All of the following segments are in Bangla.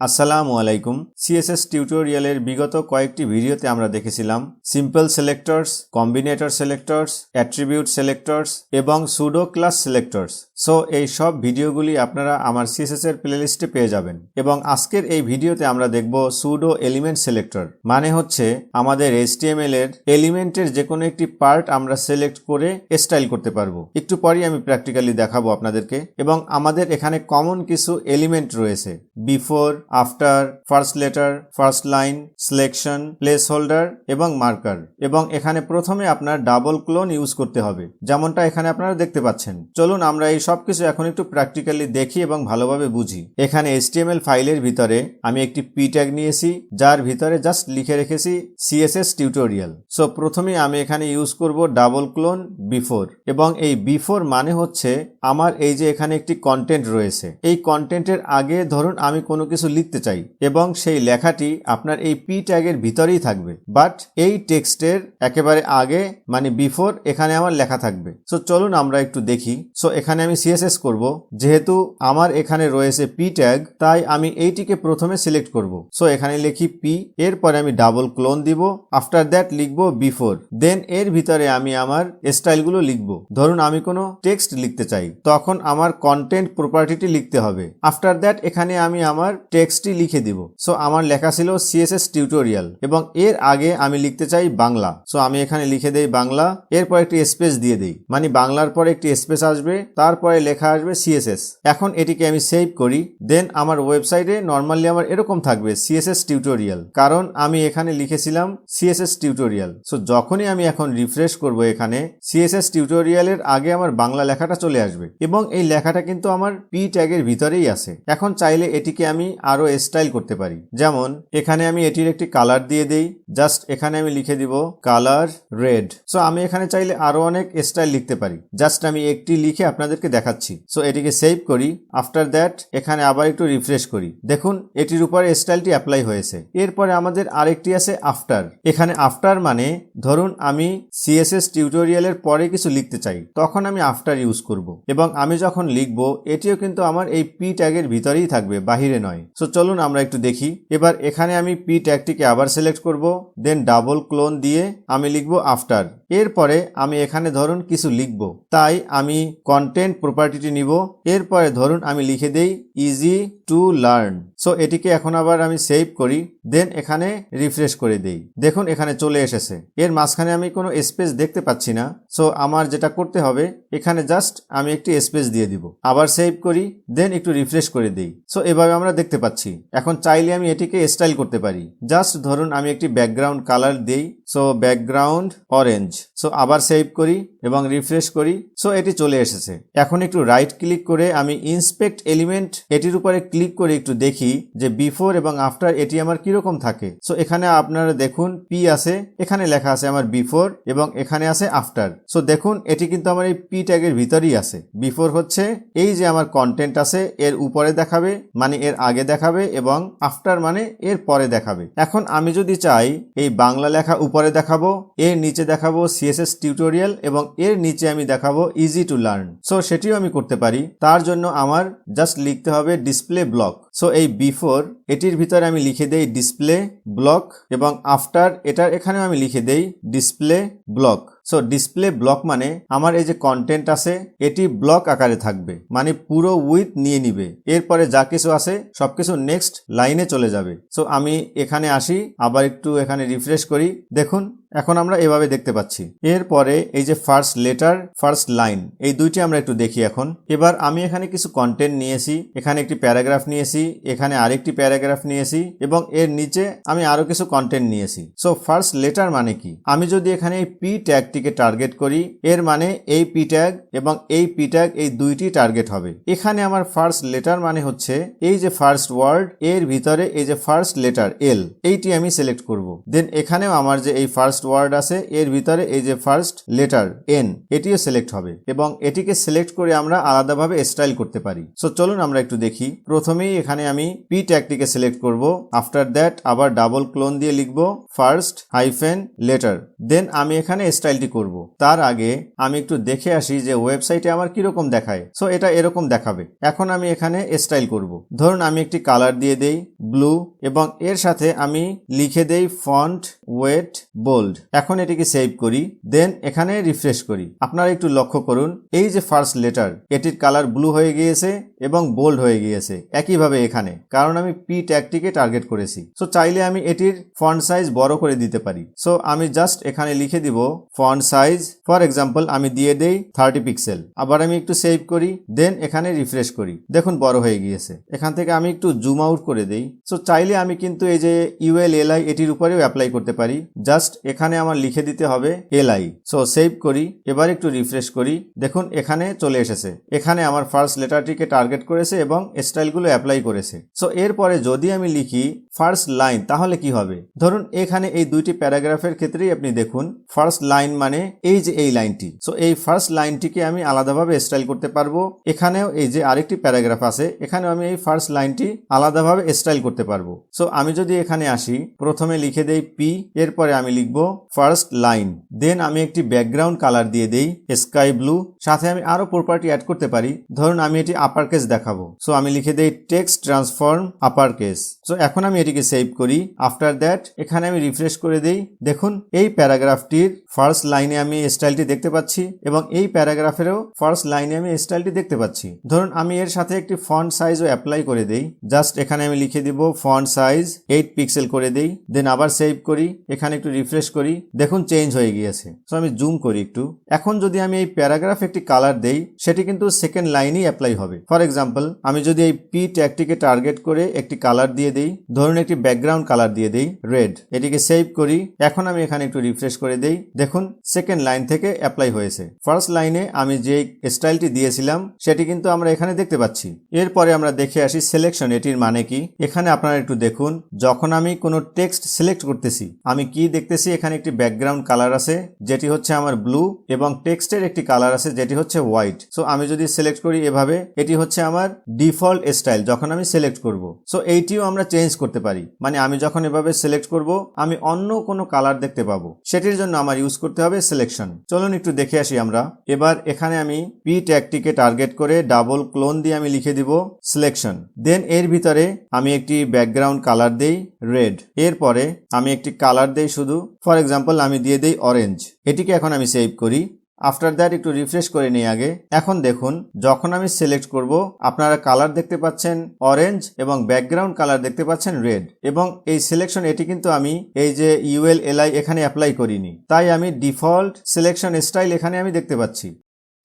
আসসালামু আলাইকুম। সিএসএস টিউটোরিয়ালের বিগত কয়েকটি ভিডিওতে আমরা দেখেছিলাম simple selectors, combinator selectors, attribute selectors এবং সুডো ক্লাস সিলেক্টরস। সো এই সব ভিডিওগুলি আপনারা আমার সিএসএস এর প্লেলিস্টে পেয়ে যাবেন। এবং আজকের এই ভিডিওতে আমরা দেখব সুডো এলিমেন্ট সিলেক্টর। মানে হচ্ছে আমাদের HTML এর এলিমেন্টের যে কোনো একটি পার্ট আমরা সিলেক্ট করে স্টাইল করতে পারবো। একটু পরেই আমি প্র্যাকটিক্যালি দেখাবো আপনাদেরকে। এবং আমাদের এখানে কমন কিছু এলিমেন্ট রয়েছে, before, after, first letter, first line, selection, place holder এবং মার্কার। এবং এখানে প্রথমে আপনার ডাবল ক্লোন ইউজ করতে হবে, যেমনটা এখানে আপনারা দেখতে পাচ্ছেন। চলুন আমরা এই সবকিছু এখন একটু প্র্যাকটিক্যালি দেখি এবং ভালোভাবে বুঝি। এখানে HTML ফাইলের ভিতরে আমি একটি পি ট্যাগ নিয়েছি, যার ভিতরে জাস্ট লিখে রেখেছি CSS টিউটোরিয়াল। সো প্রথমে আমি এখানে ইউজ করব ডাবল ক্লোন বিফোর। এবং এই বিফোর মানে হচ্ছে আমার এই যে এখানে একটি কন্টেন্ট রয়েছে, এই কন্টেন্টের আগে ধরুন আমি কোনো কিছু লিখতে চাই এবং সেই লেখাটি আপনার এই পি ট্যাগের ভিতরেই থাকবে, বাট এই টেক্সটের একেবারে আগে মানে বিফোর এখানে আমার লেখা থাকবে। সো চলুন আমরা একটু দেখি। সো এখানে আমি CSS করব, যেহেতু আমার এখানে রয়েছে পি ট্যাগ তাই আমি এইটিকে প্রথমে সিলেক্ট করব। সো এখানে লিখি পি, এরপরে আমি ডাবল ক্লোন দিব, আফটার দ্যাট লিখবো বিফোর, দেন এর ভিতরে আমি আমার স্টাইলগুলো লিখবো। ধরুন আমি কোনো টেক্সট লিখতে চাই, তখন আমার কন্টেন্ট প্রপার্টিটি লিখতে হবে। আফটার দ্যাট এখানে আমি আমার টেক্সটটি লিখে দিব। সো আমার লেখা ছিল CSS টিউটোরিয়াল এবং এর আগে আমি লিখতে চাই বাংলা। সো আমি এখানে লিখে দেই বাংলা, এরপর একটি স্পেস দিয়ে দেই, মানে বাংলার পরে একটি স্পেস আসবে, তারপরে লেখা আসবে CSS। এখন এটিকে আমি সেভ করি, দেন আমার ওয়েবসাইটে নর্মালি আমার এরকম থাকবে CSS টিউটোরিয়াল, কারণ আমি এখানে লিখেছিলাম CSS টিউটোরিয়াল। সো যখনই আমি এখন রিফ্রেশ করব, এখানে CSS টিউটোরিয়ালের আগে আমার বাংলা লেখাটা চলে আসবে এবং এই লেখাটা কিন্তু আমার পি ট্যাগের ভিতরেই আছে। এখন চাইলে এটিকে আমি আরো স্টাইল করতে পারি, যেমন এখানে আমি এটির একটি কালার দিয়ে দেই, জাস্ট এখানে আমি লিখে দিব কালার রেড। সো আমি এখানে চাইলে আরো অনেক স্টাইল লিখতে পারি, জাস্ট আমি একটি লিখে আপনাদেরকে দেখাচ্ছি। সো এটিকে সেভ করি, আফটার দ্যাট এখানে আবার একটু রিফ্রেশ করি, দেখুন এটির উপরে স্টাইলটি অ্যাপ্লাই হয়েছে। এরপরে আমাদের আরেকটি আছে আফটার। এখানে আফটার মানে ধরুন আমি CSS টিউটোরিয়ালের পরে কিছু লিখতে চাই, তখন আমি আফটার ইউজ করব এবং আমি যখন লিখবো এটিও কিন্তু আমার এই পি ট্যাগের ভিতরেই থাকবে, বাহিরে নয়। সো চলুন আমরা একটু দেখি। এবার এখানে আমি পি ট্যাগটিকে আবার সিলেক্ট করব, দেন ডাবল ক্লোন দিয়ে আমি লিখবো আফটার। এরপরে আমি এখানে ধরুন কিছু লিখবো, তাই আমি কন্টেন্ট প্রপার্টিটি নিব, এরপরে ধরুন আমি লিখে দেই ইজি টু লার্ন। সো এটিকে এখন আবার আমি সেভ করি, দেন এখানে রিফ্রেশ করে দেই, দেখুন এখানে চলে এসেছে। এর মাঝখানে আমি কোনো স্পেস দেখতে পাচ্ছি না। সো আমার যেটা করতে হবে, এখানে জাস্ট আমি একটি স্পেস দিয়ে দিব, আবার সেভ করি, দেন একটু রিফ্রেশ করে দেই। সো এভাবে আমরা দেখতে পাচ্ছি। এখন চাইলে আমি এটিকে স্টাইল করতে পারি, জাস্ট ধরুন আমি একটি ব্যাকগ্রাউন্ড কালার দেই, সো ব্যাকগ্রাউন্ড অরেঞ্জ। সো আবার সেভ করি এবং রিফ্রেশ করি। সো এটি চলে এসেছে। এখন একটু রাইট ক্লিক করে আমি ইন্সপেক্ট এলিমেন্ট এটির উপরে ক্লিক করে একটু দেখি যে বিফোর এবং আফটার এটি আমার কিরকম থাকে। সো এখানে আপনারা দেখুন পি আছে, এখানে লেখা আছে আমার বিফোর এবং এখানে আছে আফটার। সো দেখুন এটি কিন্তু আমার এই পি ট্যাগের ভিতরেই আছে। বিফোর হচ্ছে এই যে আমার কন্টেন্ট আছে এর উপরে দেখাবে, মানে এর আগে দেখাবে, এবং আফটার মানে এর পরে দেখাবে। এখন আমি যদি চাই এই বাংলা লেখা উপরে দেখাবো, এর নিচে দেখাবো CSS টিউটোরিয়াল এবং এর নিচে আমি দেখাবো ইজি টু লার্ন। সো সেটিও আমি করতে পারি। তার জন্য আমার জাস্ট লিখতে হবে ডিসপ্লে ব্লক। সো এই বিফোর এটির ভিতরে আমি লিখে দেই ডিসপ্লে ব্লক এবং আফটার এটার এখানেও আমি লিখে দেই display block. So display block মানে আমার এই যে কন্টেন্ট আছে এটি ব্লক আকারে থাকবে, মানে পুরো উইথ নিয়ে নিবে, এরপরে যা কিছু আছে সবকিছু নেক্সট লাইনে চলে যাবে। সো আমি এখানে আসি, আবার একটু এখানে রিফ্রেশ করি, দেখুন এখন আমরা এভাবে দেখতে পাচ্ছি। এরপরে এই যে ফার্স্ট লেটার, ফার্স্ট লাইন, এই দুইটি আমরা একটু দেখি এখন। এবার আমি এখানে কিছু কন্টেন্ট নিয়েছি, এখানে একটি প্যারাগ্রাফ নিয়েছি, এখানে আরেকটি প্যারাগ্রাফ নিয়েছি এবং এর নিচে আমি আরো কিছু কন্টেন্ট নিয়েছি। সো ফার্স্ট লেটার মানে কি, আমি যদি এখানে এই পি ট্যাগটিকে টার্গেট করি, এর মানে এই পি ট্যাগ এবং এই পি ট্যাগ এই দুইটি টার্গেট হবে। এখানে আমার ফার্স্ট লেটার মানে হচ্ছে এই যে ফার্স্ট ওয়ার্ড, এর ভিতরে এই যে ফার্স্ট লেটার এল, এইটি আমি সিলেক্ট করব। দেন এখানেও আমার যে এই ফার্স্ট ফার্স্ট ওয়ার্ড আছে এর ভিতরে এই যে ফার্স্ট লেটার এন এটিও সিলেক্ট হবে এবং এটিকে সিলেক্ট করে আমরা আলাদাভাবে স্টাইল করতে পারি। সো চলুন আমরা একটু দেখি। প্রথমেই এখানে আমি পি ট্যাগটিকে সিলেক্ট করব। আফটার দ্যাট আবার ডাবল ক্লোন দিয়ে লিখব ফার্স্ট হাইফেন লেটার, দেন আমি এখানে স্টাইলটি করব। তার আগে আমি একটু দেখে আসি যে ওয়েবসাইটে আমার কিরকম দেখায়। সো এটা এরকম দেখাবে। এখন আমি এখানে স্টাইল করব। ধরুন আমি একটি কালার দিয়ে দেই ব্লু এবং এর সাথে আমি লিখে দেই ফন্ট ওয়েট বোল্ড। এখন এটিকে সেভ করি, দেন এখানে রিফ্রেশ করি। আপনারা একটু লক্ষ্য করুন এই যে ফার্স্ট লেটার এটির কালার ব্লু হয়ে গিয়েছে এবং বোল্ড হয়ে গিয়েছে। একইভাবে এখানে কারণ আমি পি ট্যাগটিকে টার্গেট করেছি। সো চাইলে আমি এটির ফন্ট সাইজ বড় করে দিতে পারি। সো আমি জাস্ট এখানে লিখে দিব ফন্ট সাইজ, ফর এক্সাম্পল আমি দিয়ে দেই 30 পিক্সেল। আবার আমি একটু সেভ করি, দেন এখানে রিফ্রেশ করি, দেখুন বড় হয়ে গিয়েছে। এখান থেকে আমি একটু জুম আউট করে দেই। সো চাইলে আমি কিন্তু এই যে ULLI এটির উপরেও অ্যাপ্লাই করতে পারি। জাস্ট এখানে আমার লিখে দিতে হবে LI। সো সেভ করি, এবার একটু রিফ্রেশ করি, দেখুন এখানে চলে এসেছে। এখানে আমার ফার্স্ট লেটারটিকে টার্গেট করেছে এবং স্টাইলগুলো অ্যাপ্লাই করেছে। সো এরপরে যদি আমি লিখি ফার্স্ট লাইন তাহলে কি হবে? ধরুন এখানে এই দুইটি প্যারাগ্রাফের ক্ষেত্রেই আপনি দেখুন ফার্স্ট লাইন মানে এই যে এই লাইনটি। সো এই ফার্স্ট লাইনটিকে আমি আলাদাভাবে স্টাইল করতে পারবো। এখানেও এই যে আরেকটি প্যারাগ্রাফ আছে, এখানেও আমি এই ফার্স্ট লাইনটি আলাদাভাবে স্টাইল করতে পারবো। সো আমি যদি এখানে আসি, প্রথমে লিখে দেই পি, এরপরে আমি লিখব ফার্স্ট লাইন, দেন আমি একটি ব্যাকগ্রাউন্ড কালার দিয়ে দেই স্কাই ব্লু। সাথে আমি আরো প্রপার্টি অ্যাড করতে পারি। ধরুন আমি এটি আপার কেস দেখাবো। সো আমি লিখে দেই text transform upper case. So এখন আমি এটিকে সেভ করি। আফটার দ্যাট এখানে আমি রিফ্রেশ করে দেই, দেখুন এই প্যারাগ্রাফটির ফার্স্ট লাইনে আমি স্টাইলটি দেখতে পাচ্ছি এবং এই প্যারাগ্রাফেরও ফার্স্ট লাইনে আমি স্টাইলটি দেখতে পাচ্ছি। ধরুন আমি এর সাথে একটি ফন্ট সাইজও অ্যাপ্লাই করে দেই। জাস্ট এখানে আমি লিখে দিব ফন্ট সাইজ 8 পিক্সেল করে দেই, দেন আবার সেভ করি, এখানে একটু রিফ্রেশ করি, দেখুন চেঞ্জ হয়ে গিয়েছে। সো আমি জুম করি একটু। এখন যদি আমি এই প্যারাগ্রাফ একটি কালার দেই, সেটি কিন্তু সেকেন্ড লাইনেই অ্যাপ্লাই হবে। ফর এক্সাম্পল আমি যদি এই পি ট্যাগটিকে টার্গেট করে একটি কালার দিয়ে দেই, ধরুন একটি ব্যাকগ্রাউন্ড কালার দিয়ে দেই রেড, এটিকে সেভ করি। এখন আমি এখানে একটু রিফ্রেশ করে দেই, দেখুন সেকেন্ড লাইন থেকে অ্যাপ্লাই হয়েছে। ফার্স্ট লাইনে আমি যে স্টাইলটি দিয়েছিলাম সেটি কিন্তু আমরা এখানে দেখতে পাচ্ছি। এরপরে আমরা দেখে আসি সিলেকশন, এটির মানে কি। এখানে আপনারা একটু দেখুন, যখন আমি কোনো টেক্সট সিলেক্ট করতেছি আমি কি দেখতেছি, এখানে একটি ব্যাকগ্রাউন্ড কালার আছে যেটি হচ্ছে আমার ব্লু এবং টেক্সটের একটি কালার আছে যেটি হচ্ছে হোয়াইট। সো আমি যদি সিলেক্ট করি এভাবে, এটি হচ্ছে আমার ডিফল্ট স্টাইল যখন আমি সিলেক্ট করব। সো এইটিও আমরা চেঞ্জ করতে পারি, মানে আমি যখন এভাবে সিলেক্ট করব আমি অন্য কোনো কালার দেখতে পাবো, সেটির জন্য আমার ইউজ করতে হবে সিলেকশন। চলুন একটু দেখে আসি আমরা। এবার এখানে আমি পি ট্যাগটিকে টার্গেট করে ডাবল ক্লোন দিয়ে আমি লিখে দিব সিলেকশন, দেন এর ভিতরে আমি একটি ব্যাকগ্রাউন্ড কালার দেই রেড, এরপরে আমি একটি কালার দেই শুধু, ফর এক্সাম্পল আমি দিয়ে দেই অরেঞ্জ। এটিকে এখন আমি সেভ করি। আফটার দ্যাট একটু রিফ্রেশ করে নিই আগে। এখন দেখুন যখন আমি সিলেক্ট করব আপনারা কালার দেখতে পাচ্ছেন অরেঞ্জ এবং ব্যাকগ্রাউন্ড কালার দেখতে পাচ্ছেন রেড। এবং এই সিলেকশন এটি কিন্তু আমি এই যে ULLI এখানে অ্যাপ্লাই করিনি, তাই আমি ডিফল্ট সিলেকশন স্টাইল এখানে আমি দেখতে পাচ্ছি।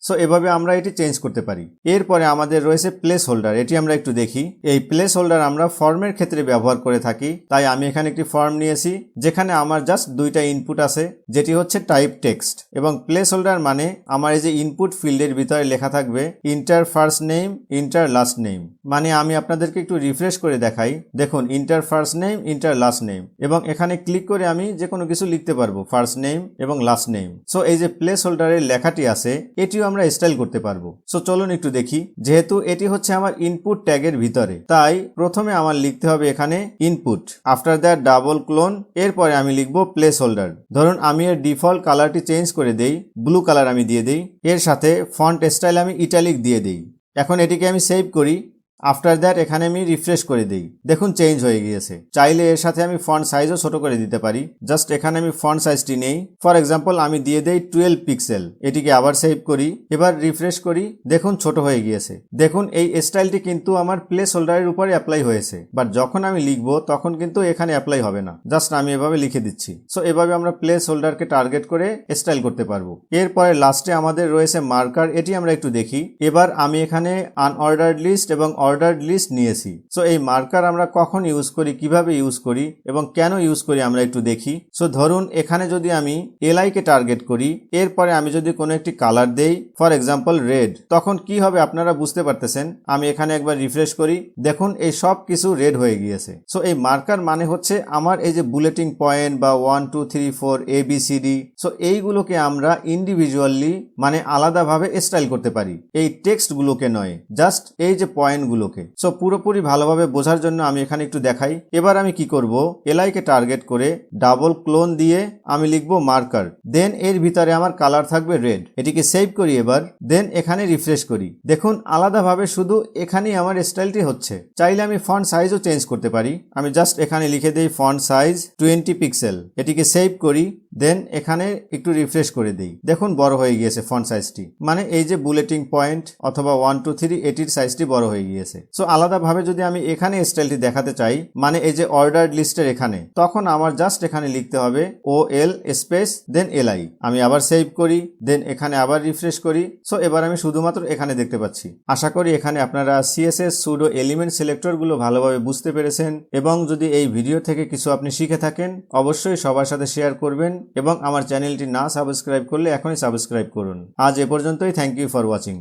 সো এভাবে আমরা এটি চেঞ্জ করতে পারি। এরপরে আমাদের রয়েছে প্লেস হোল্ডার, এটি আমরা একটু দেখি। এই প্লেস হোল্ডার আমরা ফর্মের ক্ষেত্রে ব্যবহার করে থাকি, তাই আমি এখানে একটি ফর্ম নিয়েছি যেখানে আমার জাস্ট দুইটা ইনপুট আছে, যেটি হচ্ছে টাইপ টেক্সট এবং প্লেস হোল্ডার মানে আমার এই যে ইনপুট ফিল্ডের ভিতরে লেখা থাকবে inter first name inter last name. মানে আমি আপনাদেরকে একটু রিফ্রেশ করে দেখাই, দেখুন inter first name inter last name এবং এখানে ক্লিক করে আমি যে কোনো কিছু লিখতে পারবো, ফার্স্ট নেম এবং লাস্ট নেম। সো এই যে প্লেস হোল্ডারের লেখাটি আছে এটিও আমরা স্টাইল করতে পারবো। সো চলুন একটু দেখি। যেহেতু এটি হচ্ছে আমার ইনপুট ট্যাগের ভিতরে, তাই প্রথমে আমার লিখতে হবে এখানে input, after that double clone, এরপরে আমি লিখবো প্লেস হোল্ডার। ধরুন আমি এর ডিফল্ট কালারটি চেঞ্জ করে দেই, ব্লু কালার আমি দিয়ে দেই, এর সাথে ফন্ট স্টাইল আমি ইটালিক দিয়ে দেই। এখন এটিকে আমি সেভ করি। আফটার দ্যাট এখানে আমি রিফ্রেশ করে দিই, দেখুন চেঞ্জ হয়ে গিয়েছে। চাইলে এর সাথে আমি ফন্ট সাইজও ছোট করে দিতে পারি। জাস্ট এখানে আমি ফন্ট সাইজটি নেই, ফর এক্সাম্পল আমি দিয়ে দেই 12 পিক্সেল। এটিকে আবার সেভ করি, এবার রিফ্রেশ করি, দেখুন ছোট হয়ে গিয়েছে। দেখুন এই স্টাইলটি কিন্তু আমার প্লেস হোল্ডারের উপরে অ্যাপ্লাই হয়েছে, বাট যখন আমি লিখবো তখন কিন্তু এখানে অ্যাপ্লাই হবে না। জাস্ট আমি এভাবে লিখে দিচ্ছি। সো এভাবে আমরা প্লেস হোল্ডারকে টার্গেট করে স্টাইল করতে পারবো। এরপরে লাস্টে আমাদের রয়েছে মার্কার, এটি আমরা একটু দেখি। এবার আমি এখানে আনঅর্ডার্ড লিস্ট এবং অর্ডার্ড লিস্ট নিয়েছি। সো এই মার্কার আমরা কখন ইউজ করি, কিভাবে ইউজ করি এবং কেন ইউজ করি আমরা একটু দেখি। সো ধরুন এখানে যদি আমি এলআই কে টার্গেট করি, এরপরে আমি যদি কোনো একটি কালার দেই, ফর এক্সাম্পল রেড, তখন কি হবে আপনারা বুঝতে পারতেছেন। আমি এখানে একবার রিফ্রেশ করি, দেখুন এই সব কিছু রেড হয়ে গিয়েছে। সো এই মার্কার মানে হচ্ছে আমার এই যে বুলেটিং পয়েন্ট বা 1 2 3 4 ABCD, সো এইগুলোকে আমরা ইন্ডিভিজুয়ালি মানে আলাদাভাবে স্টাইল করতে পারি, এই টেক্সট গুলোকে নয়, জাস্ট এই যে পয়েন্টগুলোকে। সো পুরোপুরি ভালোভাবে বোঝার জন্য আমি এখানে একটু দেখাই। এবার আমি কি করব, এলআই কে টার্গেট করে ডাবল ক্লোন দিয়ে আমি লিখব মার্কার, দেন এর ভিতরে আমার কালার থাকবে রেড। এটিকে সেভ করি এবার, দেন এখানে রিফ্রেশ করি, দেখুন আলাদাভাবে শুধু এখানেই আমার স্টাইলটি হচ্ছে। চাইলে আমি ফন্ট সাইজও চেঞ্জ করতে পারি। আমি জাস্ট এখানে লিখে দেই ফন্ট সাইজ 20 পিক্সেল, এটিকে সেভ করি, দেন এখানে একটু রিফ্রেশ করে দিই, দেখুন বড় হয়ে গিয়েছে ফন্ট সাইজটি, মানে এই যে বুলেটিং পয়েন্ট অথবা 1 2 3 এটির সাইজটি বড় হয়ে গিয়েছে। সো আলাদাভাবে যদি আমি এখানে স্টাইলটি দেখাতে চাই, মানে এই যে অর্ডার লিস্টের এখানে, তখন আমার জাস্ট এখানে লিখতে হবে OL স্পেস দেন LI। আমি আবার সেভ করি, দেন এখানে আবার রিফ্রেশ করি। সো এবার আমি শুধুমাত্র এখানে দেখতে পাচ্ছি। আশা করি এখানে আপনারা CSS সুডো এলিমেন্ট সিলেক্টর গুলো ভালোভাবে বুঝতে পেরেছেন, এবং যদি এই ভিডিও থেকে কিছু আপনি শিখে থাকেন অবশ্যই সবার সাথে শেয়ার করবেন, এবং আমার চ্যানেলটি না সাবস্ক্রাইব করলে এখনই সাবস্ক্রাইব করুন। আজ এ পর্যন্তই। Thank you for watching.